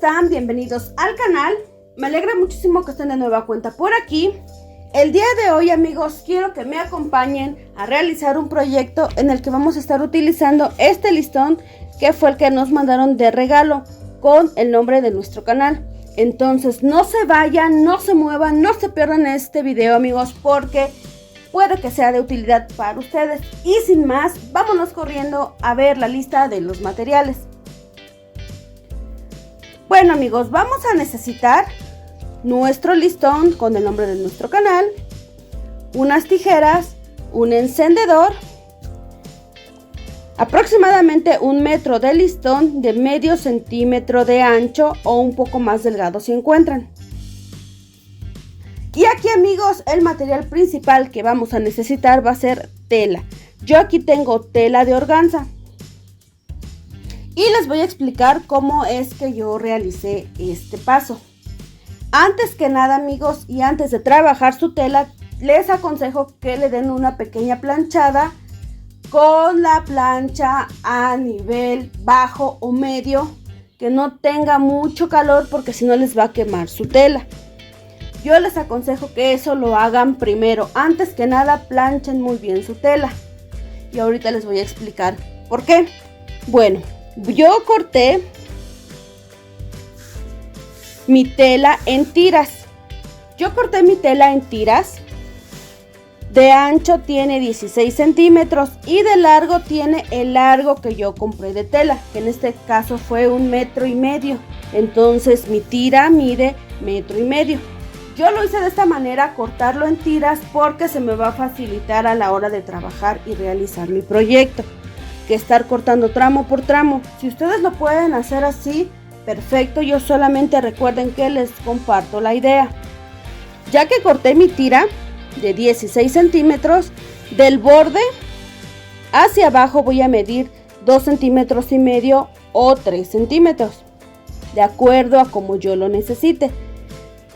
están? Bienvenidos al canal. Me alegra muchísimo que estén de nueva cuenta por aquí. El día de hoy, amigos, quiero que me acompañen a realizar un proyecto en el que vamos a estar utilizando este listón que fue el que nos mandaron de regalo con el nombre de nuestro canal. Entonces no se vayan, no se muevan, no se pierdan este video, amigos, porque puede que sea de utilidad para ustedes. Y sin más, vámonos corriendo a ver la lista de los materiales. Bueno, amigos, vamos a necesitar nuestro listón con el nombre de nuestro canal, unas tijeras, un encendedor, aproximadamente 1 metro de listón de medio centímetro de ancho o un poco más delgado si encuentran. Y aquí, amigos, el material principal que vamos a necesitar va a ser tela. Yo aquí tengo tela de organza. Y les voy a explicar cómo es que yo realicé este paso. Antes que nada, amigos, y antes de trabajar su tela, les aconsejo que le den una pequeña planchada con la plancha a nivel bajo o medio, que no tenga mucho calor porque si no les va a quemar su tela. Yo les aconsejo que eso lo hagan primero. Antes que nada, planchen muy bien su tela. Y ahorita les voy a explicar por qué. Bueno, yo corté mi tela en tiras. De ancho tiene 16 centímetros y de largo tiene el largo que yo compré de tela, que en este caso fue 1,5 metros. Entonces mi tira mide 1,5 metros. Yo lo hice de esta manera, cortarlo en tiras, porque se me va a facilitar a la hora de trabajar y realizar mi proyecto, que estar cortando tramo por tramo. Si ustedes lo pueden hacer así, perfecto. Yo solamente recuerden que les comparto la idea. Ya que corté mi tira de 16 centímetros, del borde hacia abajo voy a medir 2,5 centímetros o 3 centímetros, de acuerdo a como yo lo necesite.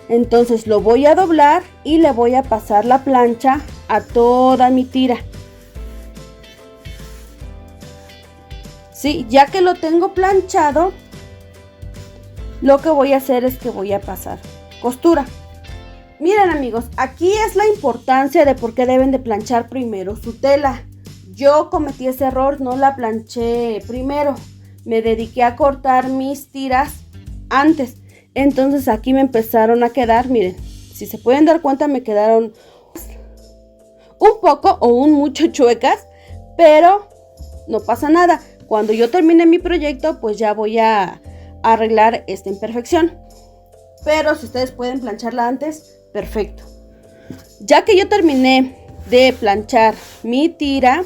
Entonces lo voy a doblar y le voy a pasar la plancha a toda mi tira. Sí, ya que lo tengo planchado, lo que voy a hacer es que voy a pasar costura. Miren, amigos, aquí es la importancia de por qué deben de planchar primero su tela. Yo cometí ese error, no la planché primero. Me dediqué a cortar mis tiras antes. Entonces aquí me empezaron a quedar, miren, si se pueden dar cuenta, me quedaron un poco o un mucho chuecas, pero no pasa nada. Cuando yo termine mi proyecto, pues ya voy a arreglar esta imperfección. Pero si ustedes pueden plancharla antes, perfecto. Ya que yo terminé de planchar mi tira,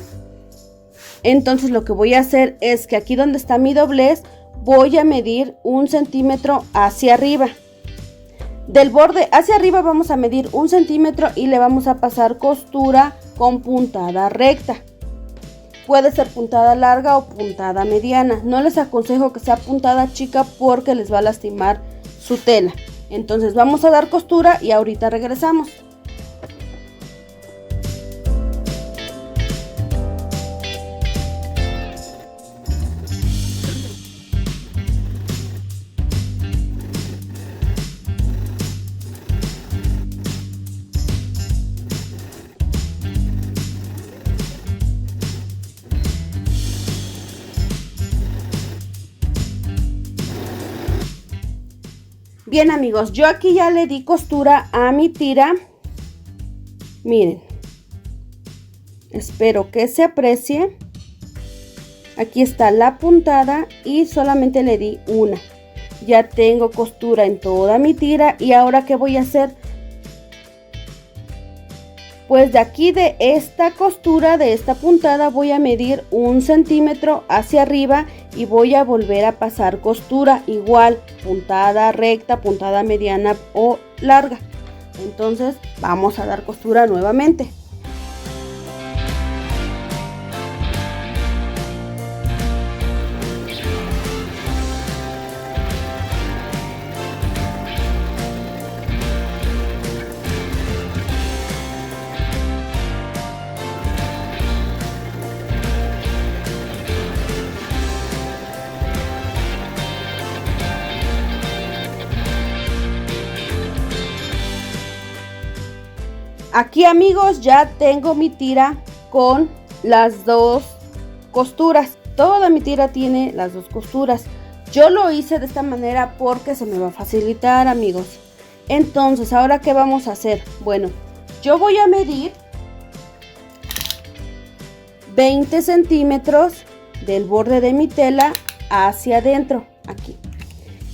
entonces lo que voy a hacer es que aquí donde está mi doblez, voy a medir 1 centímetro hacia arriba. Del borde hacia arriba vamos a medir 1 centímetro y le vamos a pasar costura con puntada recta. Puede ser puntada larga o puntada mediana. No les aconsejo que sea puntada chica porque les va a lastimar su tela. Entonces vamos a dar costura y ahorita regresamos. Bien, amigos, yo aquí ya le di costura a mi tira. Miren, espero que se aprecie. Aquí está la puntada y solamente le di una. Ya tengo costura en toda mi tira. Y ahora, ¿qué voy a hacer? Pues de aquí, de esta costura, de esta puntada, voy a medir 1 centímetro hacia arriba y voy a volver a pasar costura, igual puntada recta, puntada mediana o larga. Entonces vamos a dar costura nuevamente. Aquí, amigos, ya tengo mi tira con las dos costuras. Toda mi tira tiene las dos costuras. Yo lo hice de esta manera porque se me va a facilitar, amigos. Entonces, ¿ahora qué vamos a hacer? Bueno, yo voy a medir 20 centímetros del borde de mi tela hacia adentro, aquí.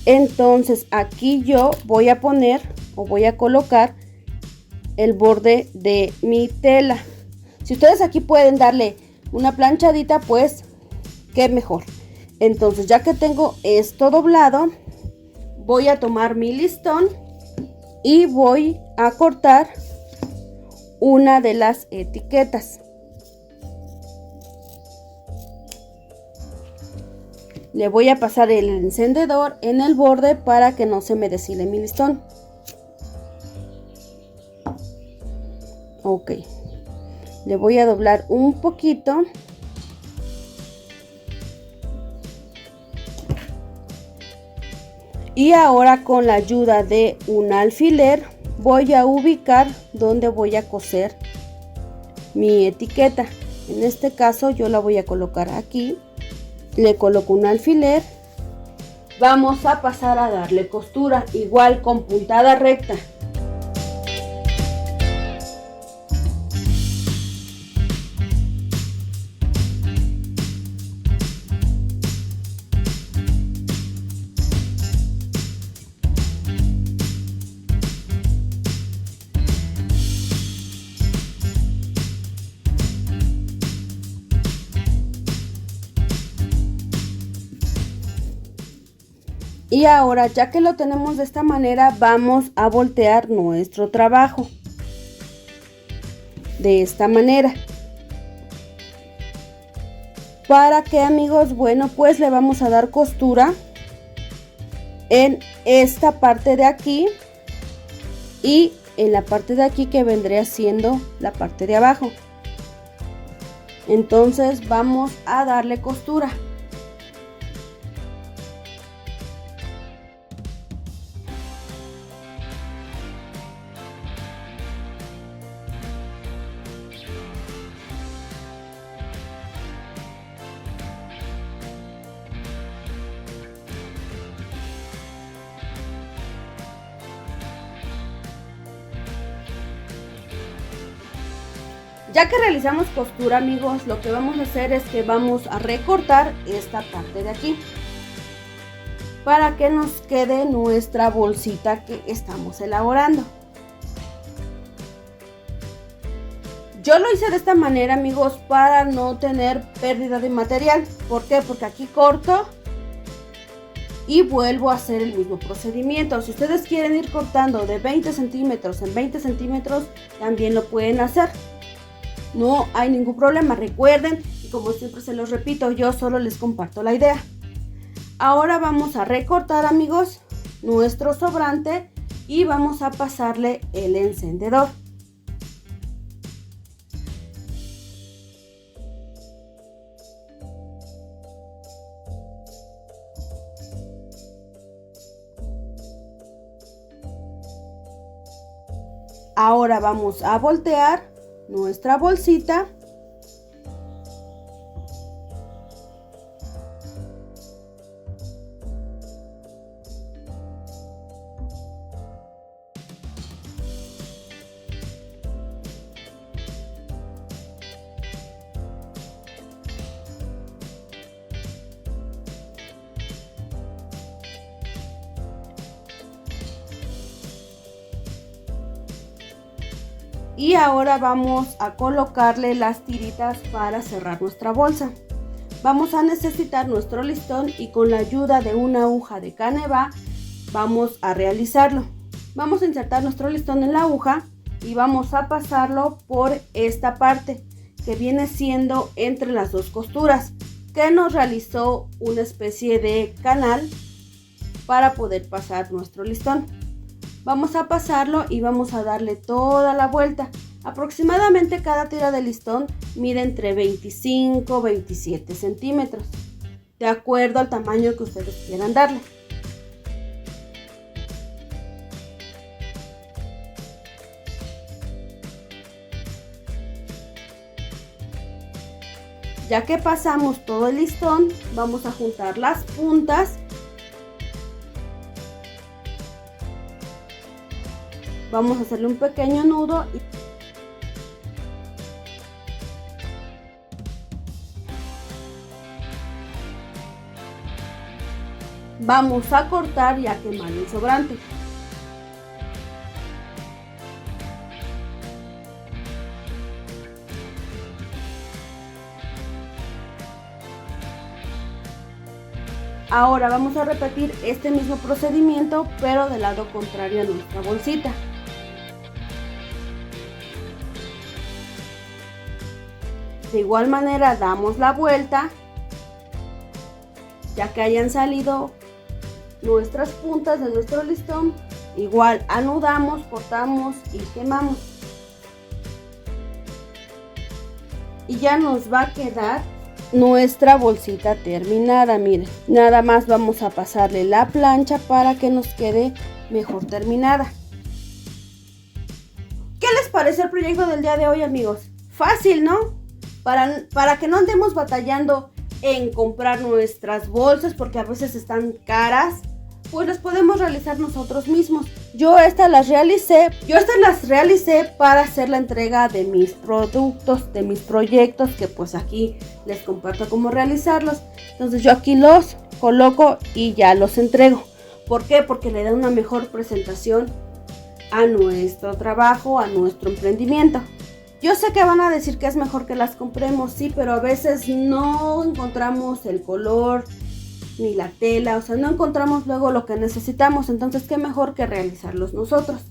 Entonces, aquí yo voy a poner o voy a colocar el borde de mi tela. Si ustedes aquí pueden darle una planchadita, pues qué mejor. Entonces, ya que tengo esto doblado, voy a tomar mi listón y voy a cortar una de las etiquetas. Le voy a pasar el encendedor en el borde para que no se me deshile mi listón. Ok. Le voy a doblar un poquito. Y ahora, con la ayuda de un alfiler, voy a ubicar donde voy a coser mi etiqueta. En este caso yo la voy a colocar aquí. Le coloco un alfiler. Vamos a pasar a darle costura, igual con puntada recta. Y ahora, ya que lo tenemos de esta manera, vamos a voltear nuestro trabajo de esta manera. ¿Para qué, amigos? Bueno, pues le vamos a dar costura en esta parte de aquí y en la parte de aquí, que vendría siendo la parte de abajo. Entonces vamos a darle costura. Ya que realizamos costura, amigos, lo que vamos a hacer es que vamos a recortar esta parte de aquí para que nos quede nuestra bolsita que estamos elaborando. Yo lo hice de esta manera, amigos, para no tener pérdida de material. ¿Por qué? Porque aquí corto y vuelvo a hacer el mismo procedimiento. Si ustedes quieren ir cortando de 20 centímetros en 20 centímetros, también lo pueden hacer. No hay ningún problema. Recuerden, y como siempre se los repito, yo solo les comparto la idea. Ahora vamos a recortar, amigos, nuestro sobrante y vamos a pasarle el encendedor. Ahora vamos a voltear nuestra bolsita y ahora vamos a colocarle las tiritas para cerrar nuestra bolsa. Vamos a necesitar nuestro listón y con la ayuda de una aguja de caneva vamos a realizarlo. Vamos a insertar nuestro listón en la aguja y vamos a pasarlo por esta parte que viene siendo entre las dos costuras, que nos realizó una especie de canal para poder pasar nuestro listón. Vamos a pasarlo y vamos a darle toda la vuelta. Aproximadamente cada tira de listón mide entre 25 y 27 centímetros, de acuerdo al tamaño que ustedes quieran darle. Ya que pasamos todo el listón, vamos a juntar las puntas. Vamos a hacerle un pequeño nudo. Vamos a cortar y a quemar el sobrante. Ahora vamos a repetir este mismo procedimiento, pero del lado contrario a nuestra bolsita. De igual manera damos la vuelta, ya que hayan salido nuestras puntas de nuestro listón. Igual anudamos, cortamos y quemamos. Y ya nos va a quedar nuestra bolsita terminada. Miren, nada más vamos a pasarle la plancha para que nos quede mejor terminada. ¿Qué les parece el proyecto del día de hoy, amigos? Fácil, ¿no? Para que no andemos batallando en comprar nuestras bolsas, porque a veces están caras, pues las podemos realizar nosotros mismos. Yo estas las realicé para hacer la entrega de mis productos, de mis proyectos, que pues aquí les comparto cómo realizarlos. Entonces yo aquí los coloco y ya los entrego. ¿Por qué? Porque le da una mejor presentación a nuestro trabajo, a nuestro emprendimiento. Yo sé que van a decir que es mejor que las compremos, sí, pero a veces no encontramos el color ni la tela, o sea, no encontramos luego lo que necesitamos, entonces qué mejor que realizarlos nosotros.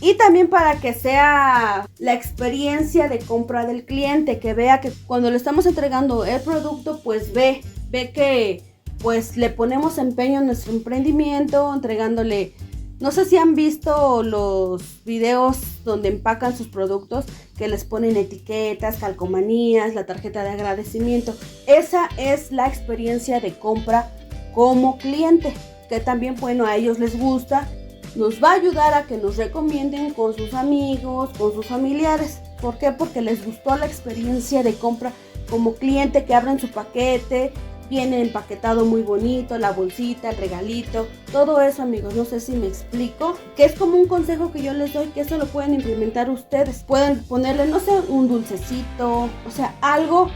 Y también para que sea la experiencia de compra del cliente, que vea que cuando le estamos entregando el producto, pues ve que pues le ponemos empeño en nuestro emprendimiento, entregándole. No sé si han visto los videos donde empacan sus productos, que les ponen etiquetas, calcomanías, la tarjeta de agradecimiento. Esa es la experiencia de compra como cliente, que también, bueno, a ellos les gusta. Nos va a ayudar a que nos recomienden con sus amigos, con sus familiares. ¿Por qué? Porque les gustó la experiencia de compra como cliente, que abren su paquete. Viene empaquetado muy bonito, la bolsita, el regalito, todo eso, amigos. No sé si me explico, que es como un consejo que yo les doy, que eso lo pueden implementar ustedes. Pueden ponerle, no sé, un dulcecito, o sea, algo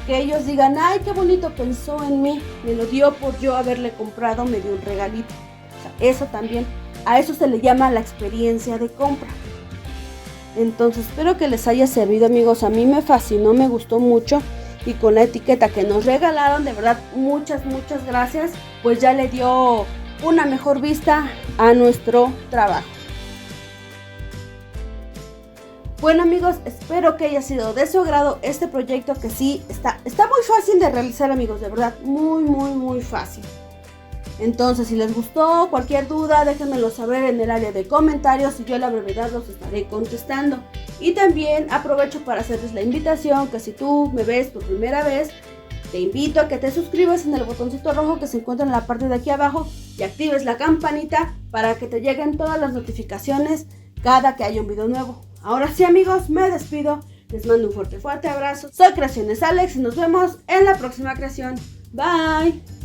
que ellos digan, ay, qué bonito, pensó en mí, me lo dio por yo haberle comprado, me dio un regalito. O sea, eso también, a eso se le llama la experiencia de compra. Entonces, espero que les haya servido, amigos. A mí me fascinó, me gustó mucho. Y con la etiqueta que nos regalaron, de verdad, muchas gracias. Pues ya le dio una mejor vista a nuestro trabajo. Bueno, amigos, espero que haya sido de su agrado este proyecto, que sí está muy fácil de realizar, amigos, de verdad, muy fácil. Entonces, si les gustó, cualquier duda, déjenmelo saber en el área de comentarios y yo a la brevedad los estaré contestando. Y también aprovecho para hacerles la invitación que si tú me ves por primera vez, te invito a que te suscribas en el botoncito rojo que se encuentra en la parte de aquí abajo y actives la campanita para que te lleguen todas las notificaciones cada que haya un video nuevo. Ahora sí, amigos, me despido. Les mando un fuerte abrazo. Soy Creaciones Alex y nos vemos en la próxima creación. Bye.